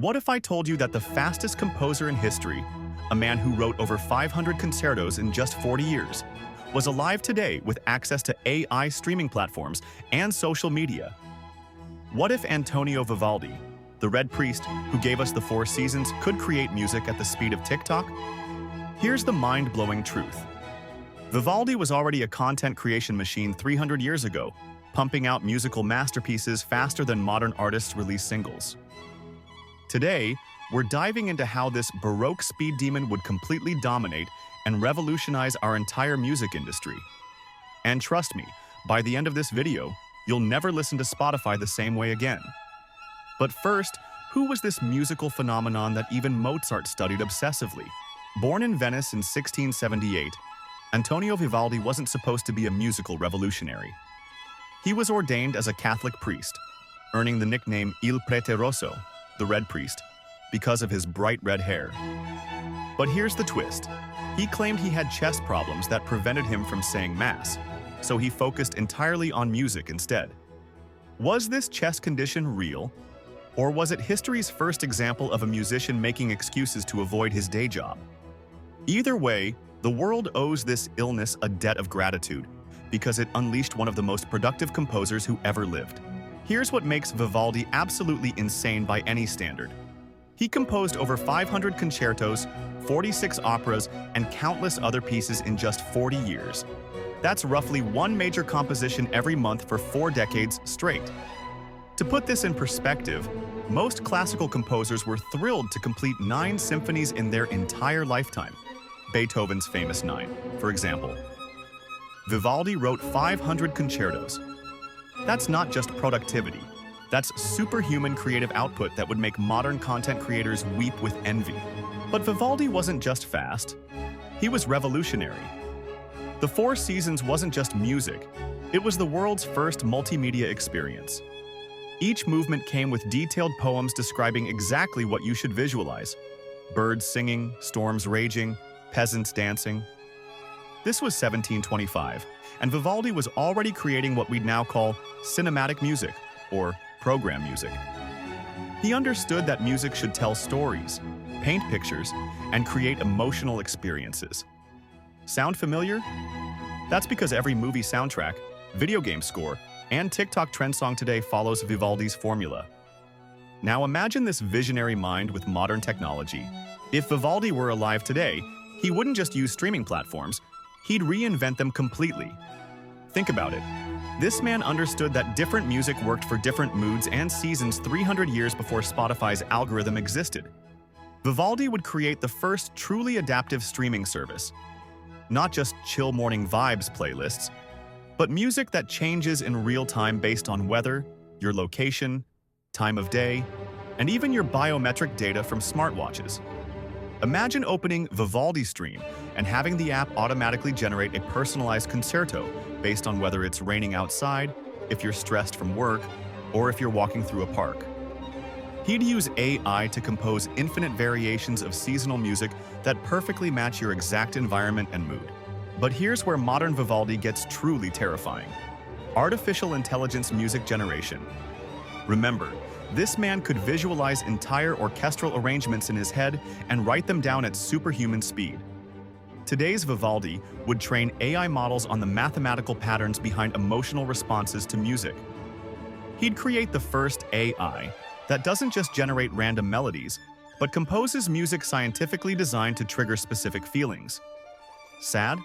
What if I told you that the fastest composer in history, a man who wrote over 500 concertos in just 40 years, was alive today with access to AI streaming platforms and social media? What if Antonio Vivaldi, the Red Priest who gave us the Four Seasons, could create music at the speed of TikTok? Here's the mind-blowing truth. Vivaldi was already a content creation machine 300 years ago, pumping out musical masterpieces faster than modern artists release singles. Today, we're diving into how this Baroque speed demon would completely dominate and revolutionize our entire music industry. And trust me, by the end of this video, you'll never listen to Spotify the same way again. But first, who was this musical phenomenon that even Mozart studied obsessively? Born in Venice in 1678, Antonio Vivaldi wasn't supposed to be a musical revolutionary. He was ordained as a Catholic priest, earning the nickname Il Prete Rosso, the Red Priest, because of his bright red hair. But here's the twist. He claimed he had chest problems that prevented him from saying Mass, so he focused entirely on music instead. Was this chest condition real? Or was it history's first example of a musician making excuses to avoid his day job? Either way, the world owes this illness a debt of gratitude, because it unleashed one of the most productive composers who ever lived. Here's what makes Vivaldi absolutely insane by any standard. He composed over 500 concertos, 46 operas, and countless other pieces in just 40 years. That's roughly one major composition every month for 4 decades straight. To put this in perspective, most classical composers were thrilled to complete 9 symphonies in their entire lifetime. Beethoven's famous 9, for example. Vivaldi wrote 500 concertos. That's not just productivity. That's superhuman creative output that would make modern content creators weep with envy. But Vivaldi wasn't just fast. He was revolutionary. The Four Seasons wasn't just music. It was the world's first multimedia experience. Each movement came with detailed poems describing exactly what you should visualize. Birds singing, storms raging, peasants dancing. This was 1725, and Vivaldi was already creating what we'd now call cinematic music, or program music. He understood that music should tell stories, paint pictures, and create emotional experiences. Sound familiar? That's because every movie soundtrack, video game score, and TikTok trend song today follows Vivaldi's formula. Now imagine this visionary mind with modern technology. If Vivaldi were alive today, he wouldn't just use streaming platforms, he'd reinvent them completely. Think about it. This man understood that different music worked for different moods and seasons 300 years before Spotify's algorithm existed. Vivaldi would create the first truly adaptive streaming service. Not just chill morning vibes playlists, but music that changes in real time based on weather, your location, time of day, and even your biometric data from smartwatches. Imagine opening Vivaldi Stream and having the app automatically generate a personalized concerto based on whether it's raining outside, if you're stressed from work, or if you're walking through a park. He'd use AI to compose infinite variations of seasonal music that perfectly match your exact environment and mood. But here's where modern Vivaldi gets truly terrifying. Artificial intelligence music generation. Remember, this man could visualize entire orchestral arrangements in his head and write them down at superhuman speed. Today's Vivaldi would train AI models on the mathematical patterns behind emotional responses to music. He'd create the first AI that doesn't just generate random melodies, but composes music scientifically designed to trigger specific feelings. Sad?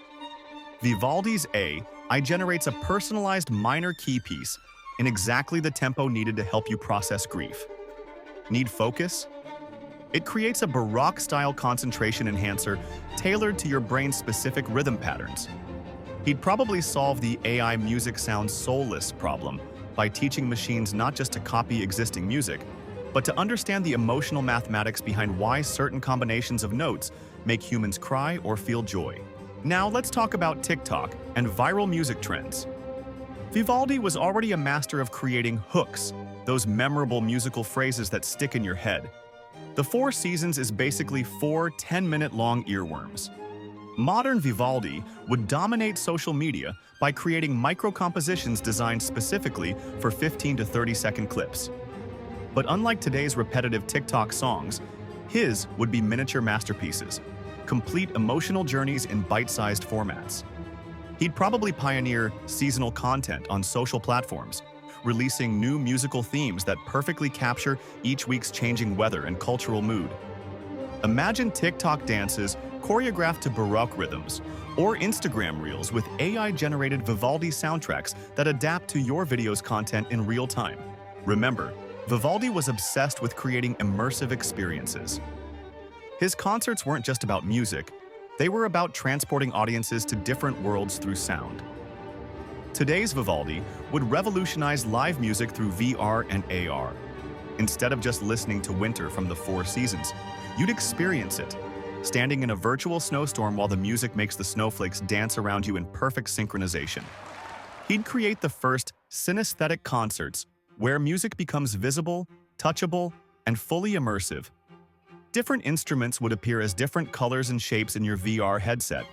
Vivaldi's AI generates a personalized minor key piece in exactly the tempo needed to help you process grief. Need focus? It creates a Baroque-style concentration enhancer tailored to your brain's specific rhythm patterns. He'd probably solve the AI music sounds soulless problem by teaching machines not just to copy existing music, but to understand the emotional mathematics behind why certain combinations of notes make humans cry or feel joy. Now let's talk about TikTok and viral music trends. Vivaldi was already a master of creating hooks, those memorable musical phrases that stick in your head. The Four Seasons is basically 4 10-minute-long earworms. Modern Vivaldi would dominate social media by creating micro-compositions designed specifically for 15 to 30-second clips. But unlike today's repetitive TikTok songs, his would be miniature masterpieces, complete emotional journeys in bite-sized formats. He'd probably pioneer seasonal content on social platforms, releasing new musical themes that perfectly capture each week's changing weather and cultural mood. Imagine TikTok dances choreographed to Baroque rhythms, or Instagram reels with AI-generated Vivaldi soundtracks that adapt to your video's content in real time. Remember, Vivaldi was obsessed with creating immersive experiences. His concerts weren't just about music, they were about transporting audiences to different worlds through sound. Today's Vivaldi would revolutionize live music through VR and AR. Instead of just listening to winter from the Four Seasons, you'd experience it, standing in a virtual snowstorm while the music makes the snowflakes dance around you in perfect synchronization. He'd create the first synesthetic concerts where music becomes visible, touchable, and fully immersive. Different instruments would appear as different colors and shapes in your VR headset,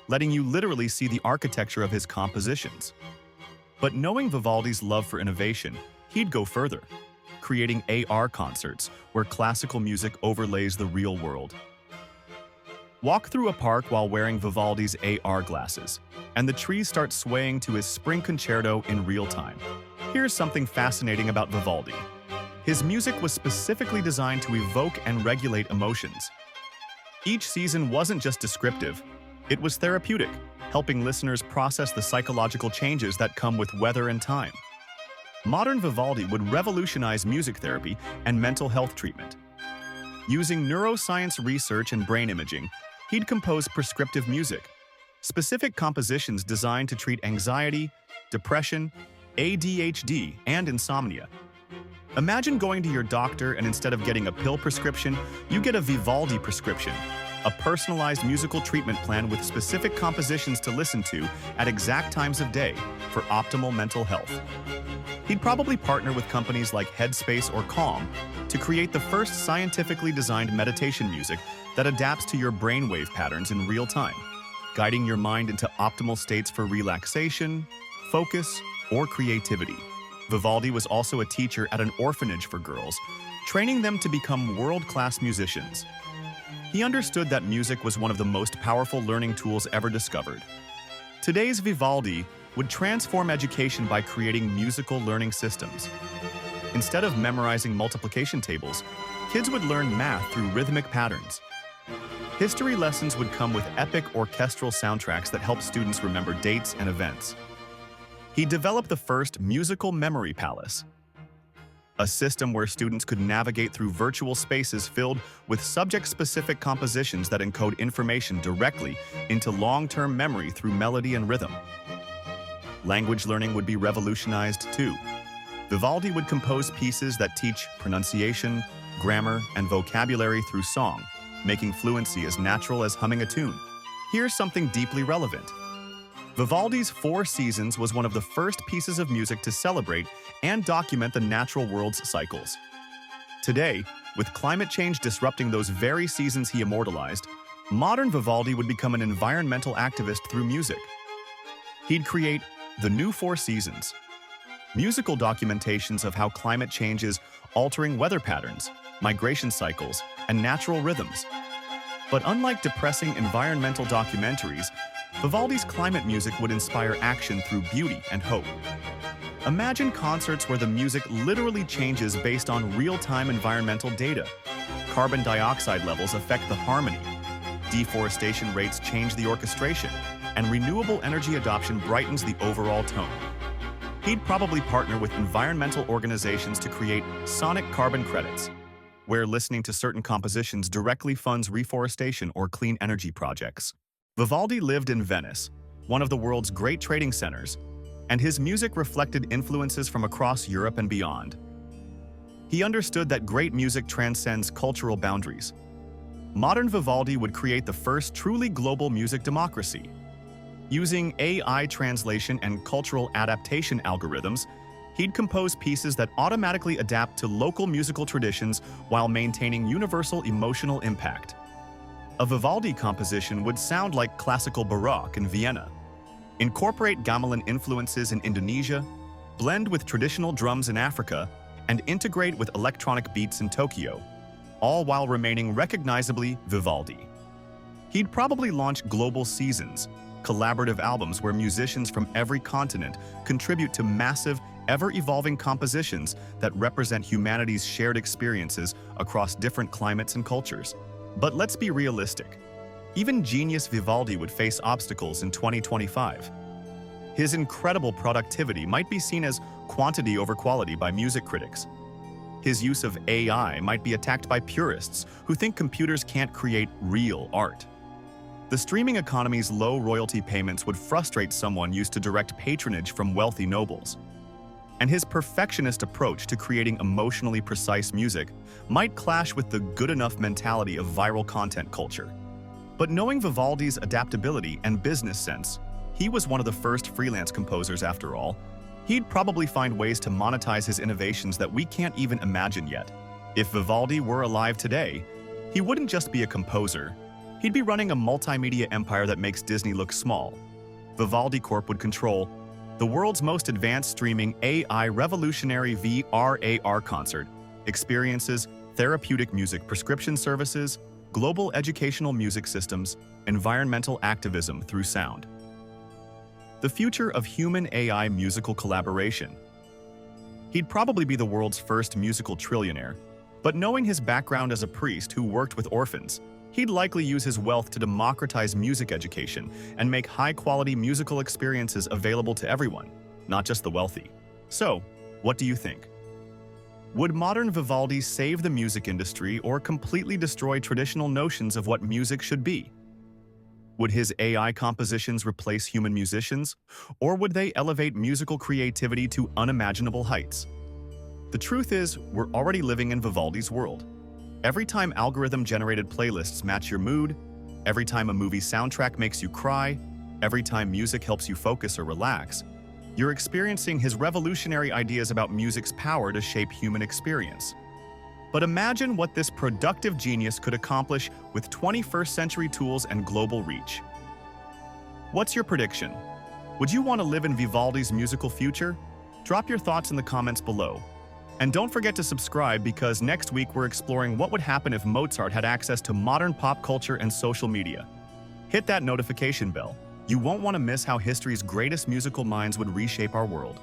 letting you literally see the architecture of his compositions. But knowing Vivaldi's love for innovation, he'd go further, creating AR concerts where classical music overlays the real world. Walk through a park while wearing Vivaldi's AR glasses, and the trees start swaying to his spring concerto in real time. Here's something fascinating about Vivaldi. His music was specifically designed to evoke and regulate emotions. Each season wasn't just descriptive, it was therapeutic, helping listeners process the psychological changes that come with weather and time. Modern Vivaldi would revolutionize music therapy and mental health treatment. Using neuroscience research and brain imaging, he'd compose prescriptive music, specific compositions designed to treat anxiety, depression, ADHD, and insomnia. Imagine going to your doctor and instead of getting a pill prescription, you get a Vivaldi prescription, a personalized musical treatment plan with specific compositions to listen to at exact times of day for optimal mental health. He'd probably partner with companies like Headspace or Calm to create the first scientifically designed meditation music that adapts to your brainwave patterns in real time, guiding your mind into optimal states for relaxation, focus, or creativity. Vivaldi was also a teacher at an orphanage for girls, training them to become world-class musicians. He understood that music was one of the most powerful learning tools ever discovered. Today's Vivaldi would transform education by creating musical learning systems. Instead of memorizing multiplication tables, kids would learn math through rhythmic patterns. History lessons would come with epic orchestral soundtracks that help students remember dates and events. He developed the first musical memory palace, a system where students could navigate through virtual spaces filled with subject-specific compositions that encode information directly into long-term memory through melody and rhythm. Language learning would be revolutionized too. Vivaldi would compose pieces that teach pronunciation, grammar, and vocabulary through song, making fluency as natural as humming a tune. Here's something deeply relevant. Vivaldi's Four Seasons was one of the first pieces of music to celebrate and document the natural world's cycles. Today, with climate change disrupting those very seasons he immortalized, modern Vivaldi would become an environmental activist through music. He'd create the new Four Seasons, musical documentations of how climate change is altering weather patterns, migration cycles, and natural rhythms. But unlike depressing environmental documentaries, Vivaldi's climate music would inspire action through beauty and hope. Imagine concerts where the music literally changes based on real-time environmental data. Carbon dioxide levels affect the harmony, deforestation rates change the orchestration, and renewable energy adoption brightens the overall tone. He'd probably partner with environmental organizations to create sonic carbon credits, where listening to certain compositions directly funds reforestation or clean energy projects. Vivaldi lived in Venice, one of the world's great trading centers, and his music reflected influences from across Europe and beyond. He understood that great music transcends cultural boundaries. Modern Vivaldi would create the first truly global music democracy. Using AI translation and cultural adaptation algorithms, he'd compose pieces that automatically adapt to local musical traditions while maintaining universal emotional impact. A Vivaldi composition would sound like classical Baroque in Vienna, incorporate gamelan influences in Indonesia, blend with traditional drums in Africa, and integrate with electronic beats in Tokyo, all while remaining recognizably Vivaldi. He'd probably launch global seasons, collaborative albums where musicians from every continent contribute to massive, ever-evolving compositions that represent humanity's shared experiences across different climates and cultures. But let's be realistic. Even genius Vivaldi would face obstacles in 2025. His incredible productivity might be seen as quantity over quality by music critics. His use of AI might be attacked by purists who think computers can't create real art. The streaming economy's low royalty payments would frustrate someone used to direct patronage from wealthy nobles. And his perfectionist approach to creating emotionally precise music might clash with the good-enough mentality of viral content culture. But knowing Vivaldi's adaptability and business sense, he was one of the first freelance composers after all, he'd probably find ways to monetize his innovations that we can't even imagine yet. If Vivaldi were alive today, he wouldn't just be a composer. He'd be running a multimedia empire that makes Disney look small. Vivaldi Corp would control the world's most advanced streaming AI revolutionary VR/AR concert, experiences, therapeutic music prescription services, global educational music systems, environmental activism through sound. The future of human-AI musical collaboration. He'd probably be the world's first musical trillionaire, but knowing his background as a priest who worked with orphans, he'd likely use his wealth to democratize music education and make high-quality musical experiences available to everyone, not just the wealthy. So, what do you think? Would modern Vivaldi save the music industry or completely destroy traditional notions of what music should be? Would his AI compositions replace human musicians, or would they elevate musical creativity to unimaginable heights? The truth is, we're already living in Vivaldi's world. Every time algorithm-generated playlists match your mood, every time a movie soundtrack makes you cry, every time music helps you focus or relax, you're experiencing his revolutionary ideas about music's power to shape human experience. But imagine what this productive genius could accomplish with 21st century tools and global reach. What's your prediction? Would you want to live in Vivaldi's musical future? Drop your thoughts in the comments below. And don't forget to subscribe because next week we're exploring what would happen if Mozart had access to modern pop culture and social media. Hit that notification bell. You won't want to miss how history's greatest musical minds would reshape our world.